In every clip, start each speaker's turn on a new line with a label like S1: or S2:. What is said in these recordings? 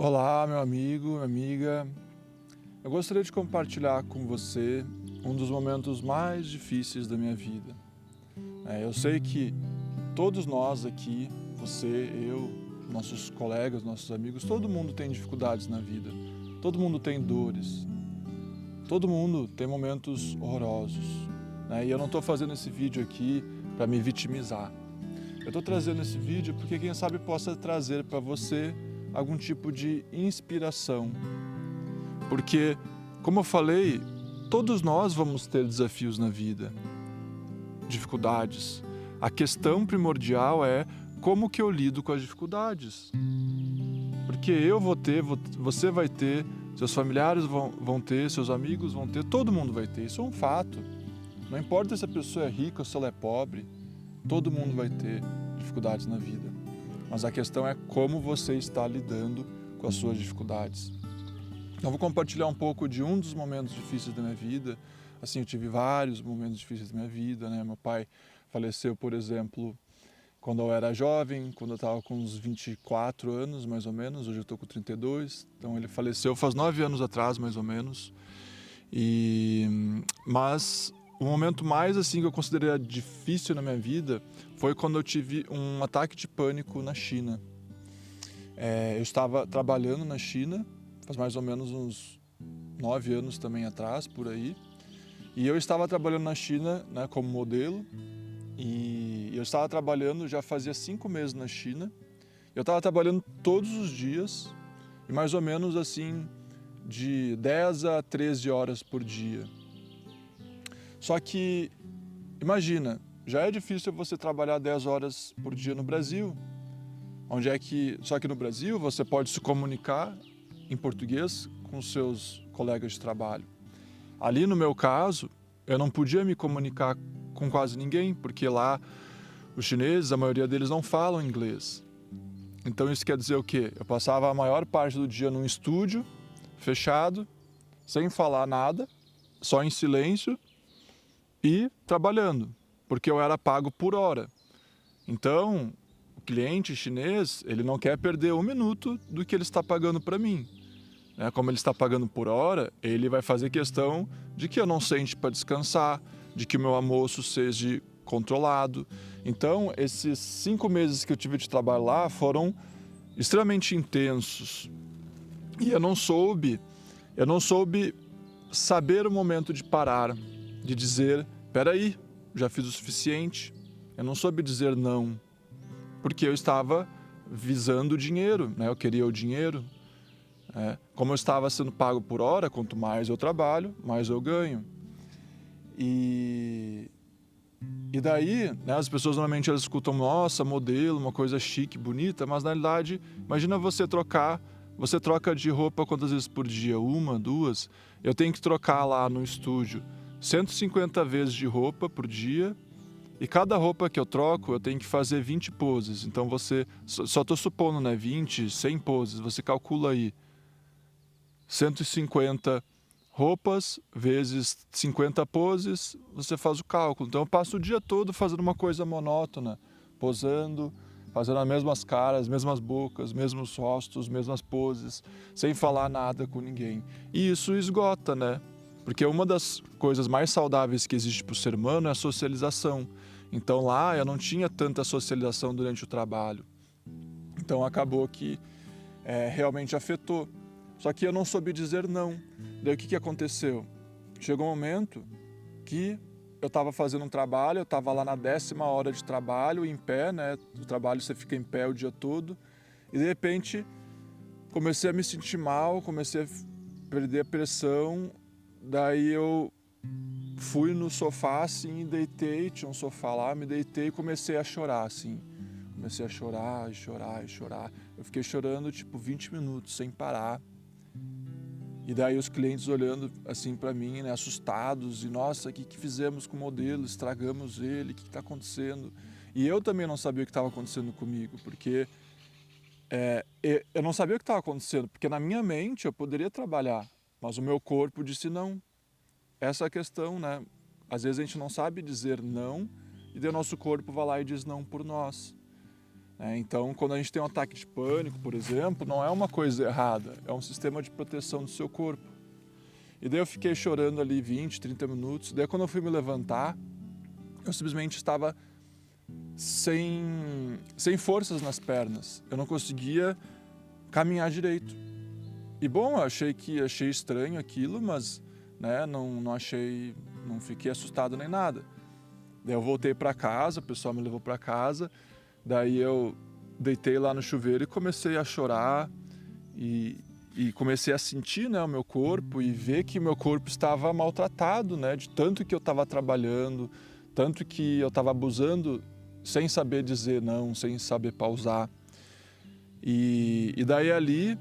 S1: Olá, meu amigo, minha amiga. Eu gostaria de compartilhar com você um dos momentos mais difíceis da minha vida. Eu sei que todos nós aqui, você, eu, nossos colegas, nossos amigos, todo mundo tem dificuldades na vida. Todo mundo tem dores. Todo mundo tem momentos horrorosos. E eu não estou fazendo esse vídeo aqui para me vitimizar. Eu estou trazendo esse vídeo porque quem sabe possa trazer para você algum tipo de inspiração. Porque, como eu falei, todos nós vamos ter desafios na vida, dificuldades. A questão primordial é como que eu lido com as dificuldades. Porque eu vou ter, você vai ter, seus familiares vão ter, seus amigos vão ter, todo mundo vai ter. Isso é um fato. Não importa se a pessoa é rica ou se ela é pobre, todo mundo vai ter dificuldades na vida. Mas a questão é como você está lidando com as suas dificuldades. Eu vou compartilhar um pouco de um dos momentos difíceis da minha vida. Assim, eu tive vários momentos difíceis da minha vida, né? Meu pai faleceu, por exemplo, quando eu era jovem, quando eu estava com uns 24 anos, mais ou menos. Hoje eu estou com 32. Então ele faleceu faz 9 anos atrás, mais ou menos. Mas o momento mais assim que eu considerei difícil na minha vida foi quando eu tive um ataque de pânico na China. Eu estava trabalhando na China, faz mais ou menos uns 9 anos também atrás, por aí. E eu estava trabalhando na China, né, como modelo. E eu estava trabalhando, já fazia 5 meses na China. Eu estava trabalhando todos os dias, e mais ou menos assim, de 10 a 13 horas por dia. Só que, imagina, já é difícil você trabalhar 10 horas por dia no Brasil. Só que no Brasil você pode se comunicar em português com seus colegas de trabalho. Ali no meu caso, eu não podia me comunicar com quase ninguém, porque lá os chineses, a maioria deles não falam inglês. Então isso quer dizer o quê? Eu passava a maior parte do dia num estúdio, fechado, sem falar nada, só em silêncio e trabalhando, porque eu era pago por hora. Então, o cliente chinês, ele não quer perder um minuto do que ele está pagando para mim. Como ele está pagando por hora, ele vai fazer questão de que eu não sente para descansar, de que o meu almoço seja controlado. Então, esses 5 meses que eu tive de trabalho lá foram extremamente intensos. E eu não soube saber o momento de parar, de dizer, peraí, já fiz o suficiente. Eu não soube dizer não, porque eu estava visando o dinheiro, eu queria o dinheiro. Como eu estava sendo pago por hora, quanto mais eu trabalho, mais eu ganho. E daí, as pessoas normalmente elas escutam, nossa, modelo, uma coisa chique, bonita, mas na realidade, imagina você troca de roupa quantas vezes por dia? 1, 2? Eu tenho que trocar lá no estúdio 150 vezes de roupa por dia, e cada roupa que eu troco, eu tenho que fazer 20 poses. Então você, só estou supondo, 20, 100 poses, você calcula aí. 150 roupas vezes 50 poses, você faz o cálculo. Então eu passo o dia todo fazendo uma coisa monótona, posando, fazendo as mesmas caras, mesmas bocas, mesmos rostos, mesmas poses, sem falar nada com ninguém. E isso esgota, né? Porque uma das coisas mais saudáveis que existe para o ser humano é a socialização. Então lá eu não tinha tanta socialização durante o trabalho. Então acabou que realmente afetou. Só que eu não soube dizer não. Daí o que aconteceu? Chegou um momento que eu estava fazendo um trabalho, eu estava lá na 10ª hora de trabalho, em pé, né? O trabalho você fica em pé o dia todo. E de repente comecei a me sentir mal, comecei a perder a pressão. Daí eu fui no sofá assim, deitei, tinha um sofá lá, me deitei e comecei a chorar assim. Comecei a chorar e chorar e chorar. Eu fiquei chorando tipo 20 minutos sem parar. E daí os clientes olhando assim para mim, né, assustados, e nossa, o que fizemos com o modelo? Estragamos ele, o que está acontecendo? E eu também não sabia o que estava acontecendo comigo, porque eu não sabia o que estava acontecendo, porque na minha mente eu poderia trabalhar, mas o meu corpo disse não. Essa é a questão, né? Às vezes a gente não sabe dizer não, e daí o nosso corpo vai lá e diz não por nós. Então, quando a gente tem um ataque de pânico, por exemplo, não é uma coisa errada, é um sistema de proteção do seu corpo. E daí eu fiquei chorando ali 20, 30 minutos. Daí quando eu fui me levantar, eu simplesmente estava sem forças nas pernas. Eu não conseguia caminhar direito. E bom, eu achei estranho aquilo, mas não fiquei assustado nem nada. Daí eu voltei para casa, o pessoal me levou para casa. Daí eu deitei lá no chuveiro e comecei a chorar e comecei a sentir, o meu corpo e ver que o meu corpo estava maltratado, de tanto que eu estava trabalhando, tanto que eu estava abusando sem saber dizer não, sem saber pausar. E daí ali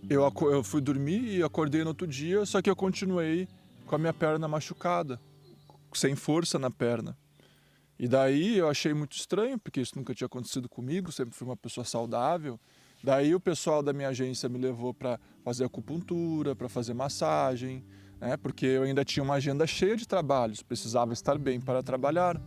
S1: eu fui dormir e acordei no outro dia, só que eu continuei com a minha perna machucada, sem força na perna. E daí eu achei muito estranho, porque isso nunca tinha acontecido comigo, sempre fui uma pessoa saudável. Daí o pessoal da minha agência me levou para fazer acupuntura, para fazer massagem, porque eu ainda tinha uma agenda cheia de trabalhos, precisava estar bem para trabalhar.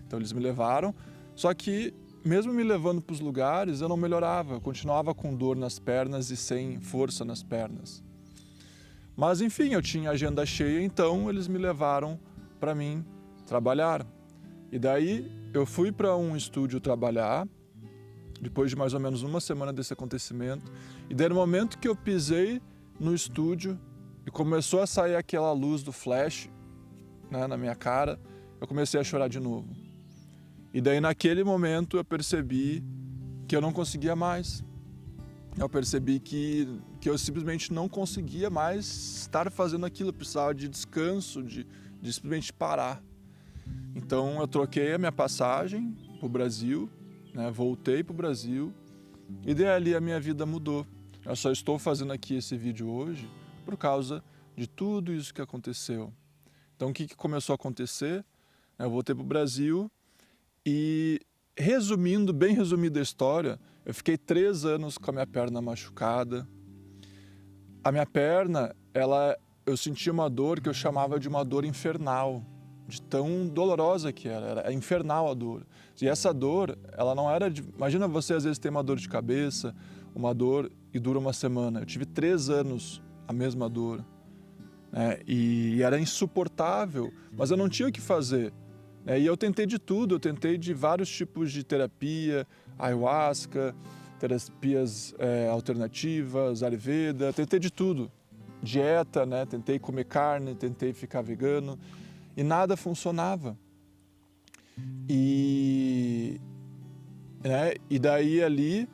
S1: Então eles me levaram, só que mesmo me levando para os lugares, eu não melhorava, eu continuava com dor nas pernas e sem força nas pernas. Mas enfim, eu tinha agenda cheia, então eles me levaram para mim trabalhar. E daí eu fui para um estúdio trabalhar, depois de mais ou menos uma semana desse acontecimento. E daí no momento que eu pisei no estúdio e começou a sair aquela luz do flash, na minha cara, eu comecei a chorar de novo. E daí naquele momento eu percebi que eu não conseguia mais. Eu percebi que eu simplesmente não conseguia mais estar fazendo aquilo, eu precisava de descanso, de simplesmente parar. Então eu troquei a minha passagem para o Brasil, voltei para o Brasil e daí ali a minha vida mudou. Eu só estou fazendo aqui esse vídeo hoje por causa de tudo isso que aconteceu. Então o que começou a acontecer? Eu voltei para o Brasil e bem resumida a história, eu fiquei 3 anos com a minha perna machucada. A minha perna, eu sentia uma dor que eu chamava de uma dor infernal, de tão dolorosa que era infernal a dor. E essa dor, ela não era de... Imagina você às vezes tem uma dor de cabeça, uma dor e dura uma semana. Eu tive 3 anos a mesma dor, e era insuportável, mas eu não tinha o que fazer. E eu tentei de tudo, eu tentei de vários tipos de terapia, ayahuasca, terapias alternativas, ayurveda, tentei de tudo. Dieta, tentei comer carne, tentei ficar vegano e nada funcionava. E daí ali,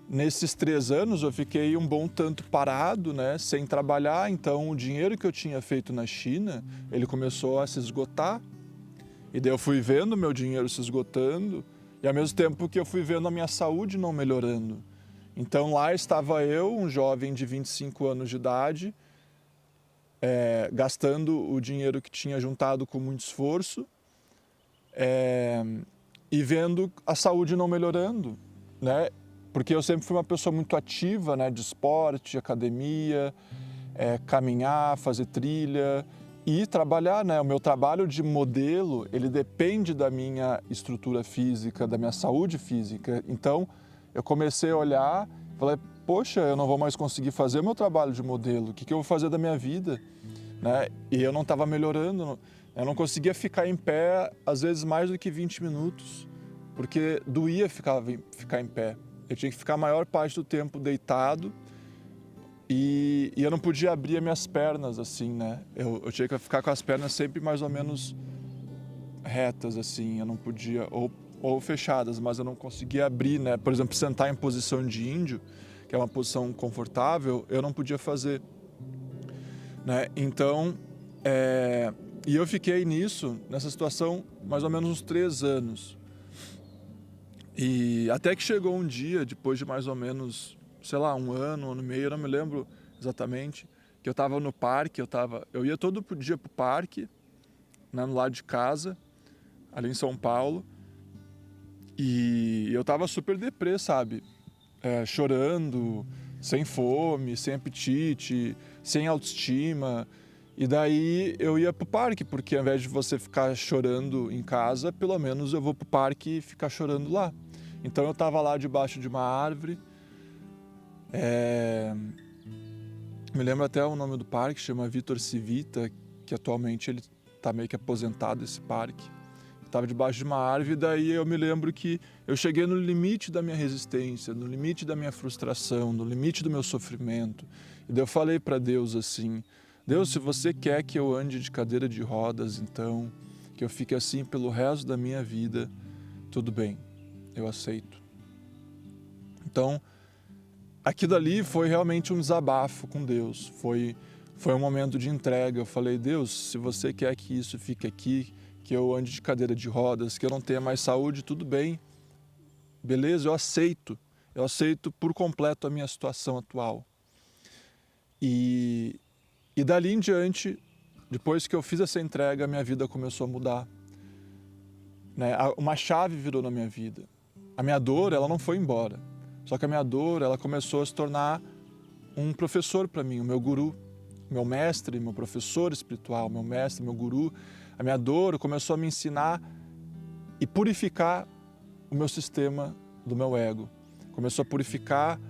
S1: nesses 3 anos, eu fiquei um bom tanto parado, sem trabalhar, então o dinheiro que eu tinha feito na China, ele começou a se esgotar. E daí eu fui vendo meu dinheiro se esgotando e ao mesmo tempo que eu fui vendo a minha saúde não melhorando. Então lá estava eu, um jovem de 25 anos de idade, gastando o dinheiro que tinha juntado com muito esforço e vendo a saúde não melhorando, Porque eu sempre fui uma pessoa muito ativa, de esporte, academia, caminhar, fazer trilha e trabalhar, O meu trabalho de modelo, ele depende da minha estrutura física, da minha saúde física. Então, eu comecei a olhar, falei, poxa, eu não vou mais conseguir fazer o meu trabalho de modelo, o que eu vou fazer da minha vida? E eu não estava melhorando, eu não conseguia ficar em pé, às vezes mais do que 20 minutos, porque doía ficar em pé. Eu tinha que ficar a maior parte do tempo deitado, e eu não podia abrir as minhas pernas assim, Eu tinha que ficar com as pernas sempre mais ou menos retas assim, eu não podia, ou fechadas, mas eu não conseguia abrir, Por exemplo, sentar em posição de índio, que é uma posição confortável, eu não podia fazer, Então, e eu fiquei nessa situação mais ou menos uns 3 anos. E até que chegou um dia, depois de mais ou menos, sei lá, um ano e meio, eu não me lembro exatamente, que eu estava no parque, eu ia todo dia pro parque, no lado de casa, ali em São Paulo, e eu estava super deprê, sabe? Chorando, sem fome, sem apetite, sem autoestima, E daí eu ia pro parque, porque ao invés de você ficar chorando em casa, pelo menos eu vou pro parque e ficar chorando lá. Então eu estava lá debaixo de uma árvore. Me lembro até o nome do parque, chama Vitor Civita, que atualmente ele está meio que aposentado, esse parque. Eu estava debaixo de uma árvore e daí eu me lembro que eu cheguei no limite da minha resistência, no limite da minha frustração, no limite do meu sofrimento. E daí eu falei para Deus assim: Deus, se você quer que eu ande de cadeira de rodas, então, que eu fique assim pelo resto da minha vida, tudo bem, eu aceito. Então, aquilo ali foi realmente um desabafo com Deus, foi um momento de entrega. Eu falei: Deus, se você quer que isso fique aqui, que eu ande de cadeira de rodas, que eu não tenha mais saúde, tudo bem, beleza, eu aceito por completo a minha situação atual. E dali em diante, depois que eu fiz essa entrega, a minha vida começou a mudar. Uma chave virou na minha vida. A minha dor, ela não foi embora. Só que a minha dor, ela começou a se tornar um professor para mim, o meu guru, meu mestre, meu professor espiritual, meu mestre, meu guru. A minha dor começou a me ensinar e purificar o meu sistema do meu ego. Começou a purificar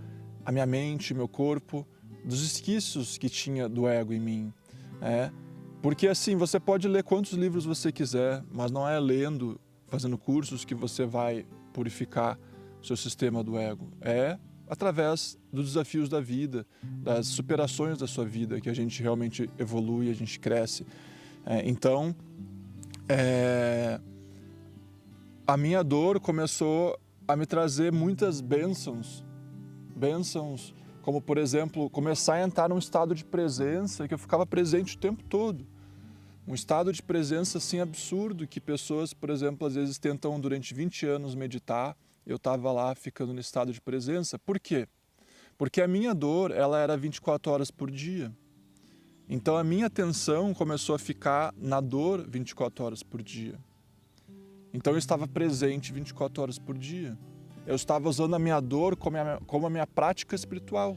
S1: a minha mente, meu corpo, dos esquícios que tinha do ego em mim. Porque assim, você pode ler quantos livros você quiser, mas não é lendo, fazendo cursos que você vai purificar o seu sistema do ego. É através dos desafios da vida, das superações da sua vida, que a gente realmente evolui, a gente cresce. Então, a minha dor começou a me trazer muitas bênçãos, como, por exemplo, começar a entrar num estado de presença que eu ficava presente o tempo todo. Um estado de presença assim absurdo que pessoas, por exemplo, às vezes tentam durante 20 anos meditar. Eu estava lá ficando no estado de presença. Por quê? Porque a minha dor, ela era 24 horas por dia. Então a minha atenção começou a ficar na dor 24 horas por dia. Então eu estava presente 24 horas por dia. Eu estava usando a minha dor como a minha prática espiritual.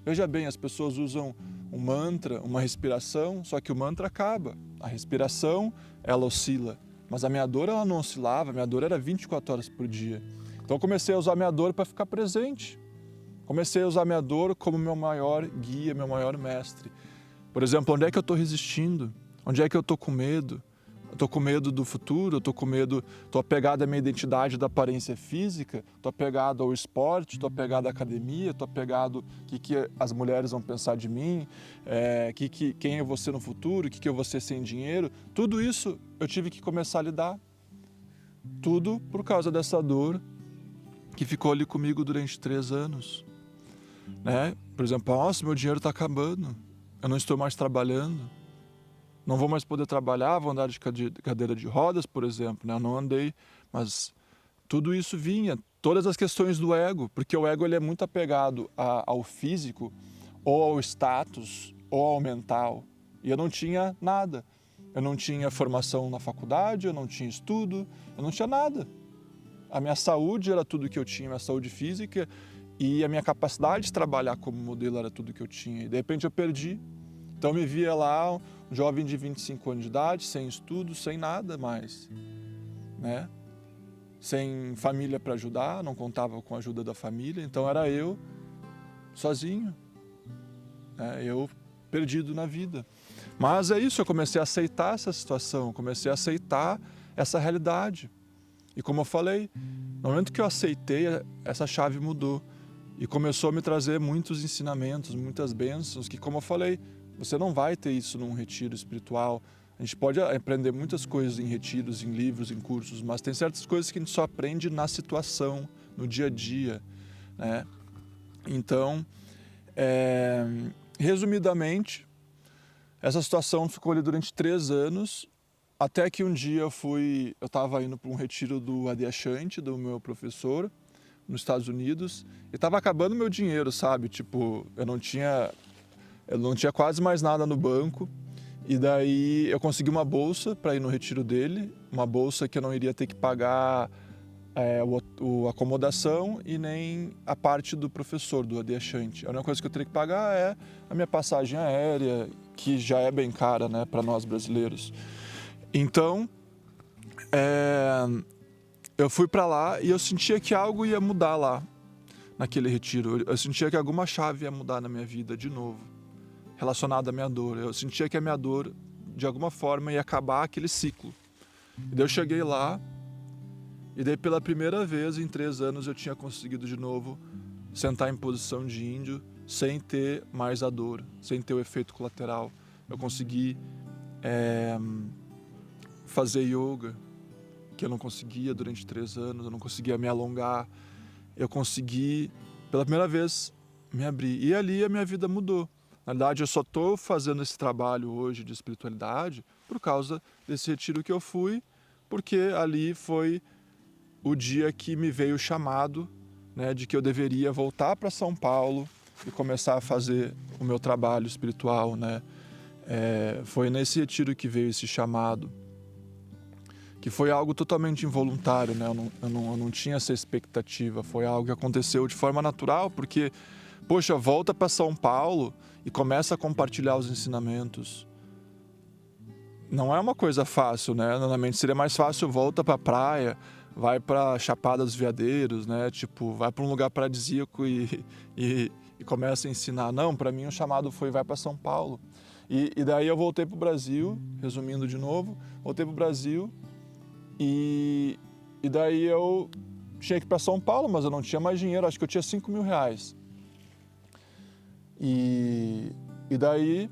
S1: Veja bem, as pessoas usam um mantra, uma respiração, só que o mantra acaba. A respiração, ela oscila. Mas a minha dor, ela não oscilava, a minha dor era 24 horas por dia. Então eu comecei a usar a minha dor para ficar presente. Comecei a usar a minha dor como meu maior guia, meu maior mestre. Por exemplo, onde é que eu estou resistindo? Onde é que eu estou com medo? Eu estou com medo do futuro, eu estou com medo, estou apegado à minha identidade da aparência física, estou apegado ao esporte, estou apegado à academia, estou apegado ao que as mulheres vão pensar de mim, quem eu vou ser no futuro, o que eu vou ser sem dinheiro. Tudo isso eu tive que começar a lidar. Tudo por causa dessa dor que ficou ali comigo durante 3 anos. Por exemplo, nossa, meu dinheiro está acabando, eu não estou mais trabalhando. Não vou mais poder trabalhar, vou andar de cadeira de rodas, por exemplo. Eu não andei, mas tudo isso vinha, todas as questões do ego, porque o ego ele é muito apegado ao físico, ou ao status, ou ao mental. E eu não tinha nada. Eu não tinha formação na faculdade, eu não tinha estudo, eu não tinha nada. A minha saúde era tudo que eu tinha, a minha saúde física, e a minha capacidade de trabalhar como modelo era tudo que eu tinha. E de repente eu perdi. Então eu me via lá, um jovem de 25 anos de idade, sem estudo, sem nada mais, Sem família para ajudar, não contava com a ajuda da família, então era eu sozinho, eu perdido na vida. Mas é isso, eu comecei a aceitar essa situação, comecei a aceitar essa realidade. E como eu falei, no momento que eu aceitei, essa chave mudou e começou a me trazer muitos ensinamentos, muitas bênçãos, que, como eu falei, você não vai ter isso num retiro espiritual. A gente pode aprender muitas coisas em retiros, em livros, em cursos, mas tem certas coisas que a gente só aprende na situação, no dia a dia, Então, resumidamente, essa situação ficou ali durante 3 anos, até que um dia eu estava indo para um retiro do Adyashanti, do meu professor, nos Estados Unidos, e estava acabando meu dinheiro, sabe? Tipo, eu não tinha quase mais nada no banco, e daí eu consegui uma bolsa para ir no retiro dele, uma bolsa que eu não iria ter que pagar a acomodação e nem a parte do professor, do adeachante. A única coisa que eu teria que pagar é a minha passagem aérea, que já é bem cara, né, para nós brasileiros. Então, eu fui para lá e eu sentia que algo ia mudar lá, naquele retiro. Eu sentia que alguma chave ia mudar na minha vida de novo, relacionada à minha dor. Eu sentia que a minha dor, de alguma forma, ia acabar aquele ciclo. E daí eu cheguei lá, e daí pela primeira vez em 3 anos eu tinha conseguido de novo sentar em posição de índio, sem ter mais a dor, sem ter o efeito colateral. Eu consegui fazer yoga, que eu não conseguia durante 3 anos, eu não conseguia me alongar. Eu consegui, pela primeira vez, me abrir. E ali a minha vida mudou. Na verdade, eu só estou fazendo esse trabalho hoje de espiritualidade por causa desse retiro que eu fui, porque ali foi o dia que me veio o chamado, né, de que eu deveria voltar para São Paulo e começar a fazer o meu trabalho espiritual, né? Foi nesse retiro que veio esse chamado, que foi algo totalmente involuntário, né? Eu não tinha essa expectativa, foi algo que aconteceu de forma natural, porque, poxa, volta para São Paulo e começa a compartilhar os ensinamentos. Não é uma coisa fácil, né? Normalmente seria mais fácil, volta para a praia, vai para Chapada dos Veadeiros, né? Tipo, vai para um lugar paradisíaco e começa a ensinar. Não, para mim o chamado foi vai para São Paulo. E daí eu voltei para o Brasil, resumindo de novo, voltei para o Brasil e daí eu tinha que ir para São Paulo, mas eu não tinha mais dinheiro, acho que eu tinha R$5.000. E daí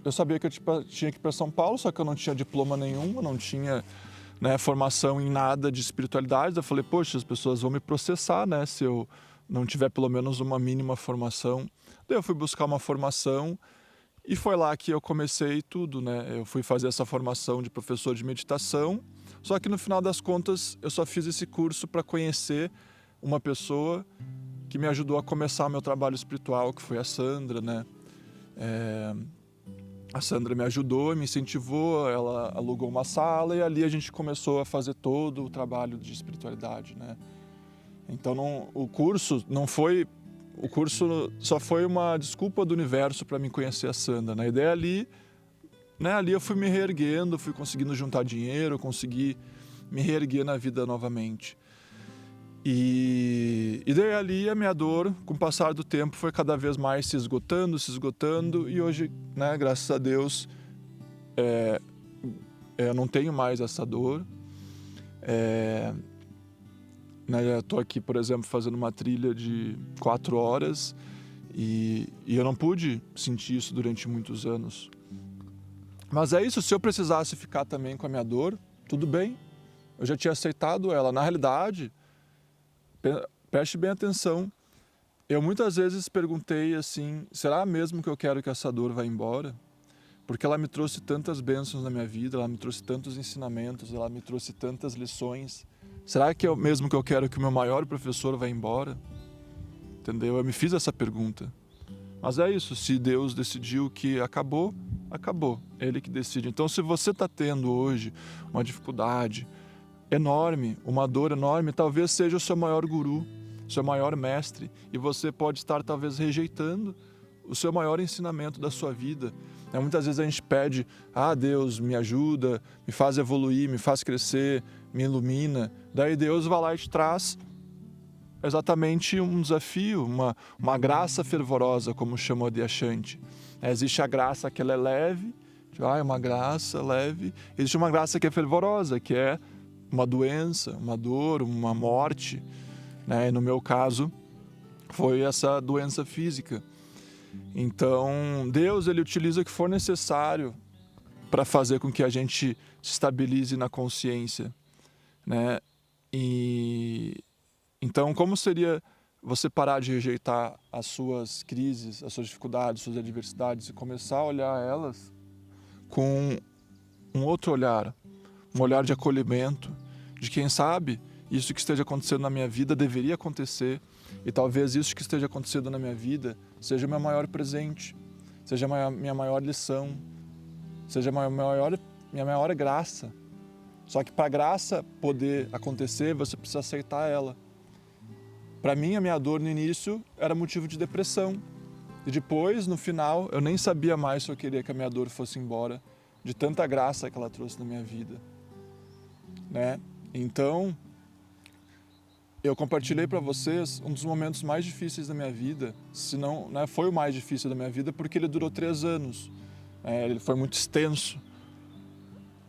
S1: eu sabia que eu tinha que ir para São Paulo, só que eu não tinha diploma nenhum, eu não tinha, né, formação em nada de espiritualidade. Eu falei, poxa, as pessoas vão me processar, né, se eu não tiver pelo menos uma mínima formação. Daí eu fui buscar uma formação e foi lá que eu comecei tudo, né? Eu fui fazer essa formação de professor de meditação, só que no final das contas eu só fiz esse curso para conhecer uma pessoa que me ajudou a começar o meu trabalho espiritual, que foi a Sandra, né? A Sandra me ajudou, me incentivou, ela alugou uma sala e ali a gente começou a fazer todo o trabalho de espiritualidade, né? Então o curso só foi uma desculpa do universo para me conhecer a Sandra. Na ideia ali, né, ali eu fui me reerguendo, fui conseguindo juntar dinheiro, consegui me reerguer na vida novamente. E daí ali a minha dor, com o passar do tempo, foi cada vez mais se esgotando e hoje, né, graças a Deus, eu não tenho mais essa dor. Né, eu estou aqui, por exemplo, fazendo uma trilha de 4 horas e eu não pude sentir isso durante muitos anos. Mas é isso, se eu precisasse ficar também com a minha dor, tudo bem, eu já tinha aceitado ela. Na realidade, preste bem atenção, eu muitas vezes perguntei assim, será mesmo que eu quero que essa dor vá embora? Porque ela me trouxe tantas bênçãos na minha vida, ela me trouxe tantos ensinamentos, ela me trouxe tantas lições. Será que é mesmo que eu quero que o meu maior professor vá embora? Entendeu? Eu me fiz essa pergunta. Mas é isso, se Deus decidiu que acabou, acabou. É Ele que decide. Então, se você está tendo hoje uma dificuldade enorme, uma dor enorme, talvez seja o seu maior guru, seu maior mestre, e você pode estar talvez rejeitando o seu maior ensinamento da sua vida. Muitas vezes a gente pede, Deus me ajuda, me faz evoluir, me faz crescer, me ilumina. Daí Deus vai lá e te traz exatamente um desafio, uma graça fervorosa, como chama o adeachante. Existe a graça que ela é leve, uma graça leve. Existe uma graça que é fervorosa, que é uma doença, uma dor, uma morte, né? E no meu caso, foi essa doença física. Então, Deus, ele utiliza o que for necessário para fazer com que a gente se estabilize na consciência, né? E então, como seria você parar de rejeitar as suas crises, as suas dificuldades, as suas adversidades e começar a olhar elas com um outro olhar, um olhar de acolhimento, de quem sabe isso que esteja acontecendo na minha vida deveria acontecer e talvez isso que esteja acontecendo na minha vida seja o meu maior presente, seja a minha maior lição, seja a minha maior graça, Só que para a graça poder acontecer, você precisa aceitar ela. Para mim, a minha dor no início era motivo de depressão. E depois, no final, eu nem sabia mais se eu queria que a minha dor fosse embora, de tanta graça que ela trouxe na minha vida, né? Então, eu compartilhei para vocês um dos momentos mais difíceis da minha vida, se não, né, foi o mais difícil da minha vida, porque ele durou 3 anos. Ele foi muito extenso,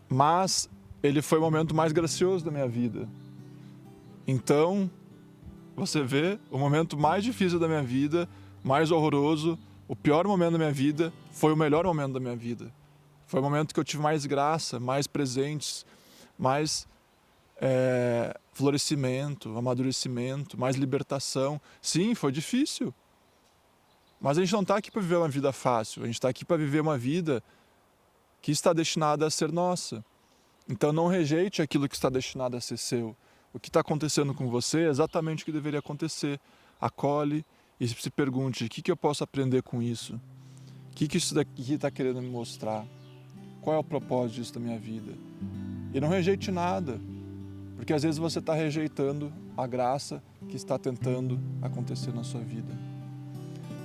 S1: mas ele foi o momento mais gracioso da minha vida. Então, você vê, o momento mais difícil da minha vida, mais horroroso, o pior momento da minha vida, foi o melhor momento da minha vida. Foi o momento que eu tive mais graça, mais presentes, mais florescimento, amadurecimento, mais libertação. Sim, foi difícil. Mas a gente não está aqui para viver uma vida fácil, a gente está aqui para viver uma vida que está destinada a ser nossa. Então não rejeite aquilo que está destinado a ser seu. O que está acontecendo com você é exatamente o que deveria acontecer. Acolhe e se pergunte, o que eu posso aprender com isso? O que isso daqui está querendo me mostrar? Qual é o propósito disso da minha vida? E não rejeite nada, porque às vezes você está rejeitando a graça que está tentando acontecer na sua vida.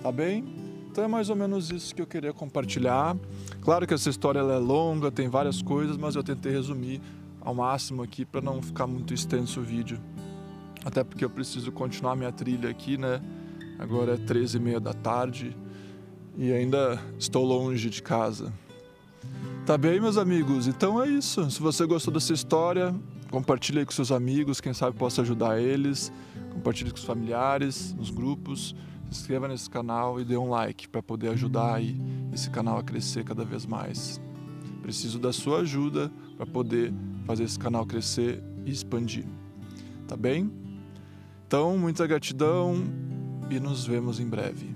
S1: Tá bem? Então é mais ou menos isso que eu queria compartilhar. Claro que essa história ela é longa, tem várias coisas, mas eu tentei resumir ao máximo aqui para não ficar muito extenso o vídeo. Até porque eu preciso continuar minha trilha aqui, né? Agora é 13h30 da tarde e ainda estou longe de casa. Tá bem, meus amigos? Então é isso. Se você gostou dessa história, compartilhe aí com seus amigos, quem sabe possa ajudar eles. Compartilhe com os familiares, nos grupos. Se inscreva nesse canal e dê um like para poder ajudar aí esse canal a crescer cada vez mais. Preciso da sua ajuda para poder fazer esse canal crescer e expandir. Tá bem? Então, muita gratidão e nos vemos em breve.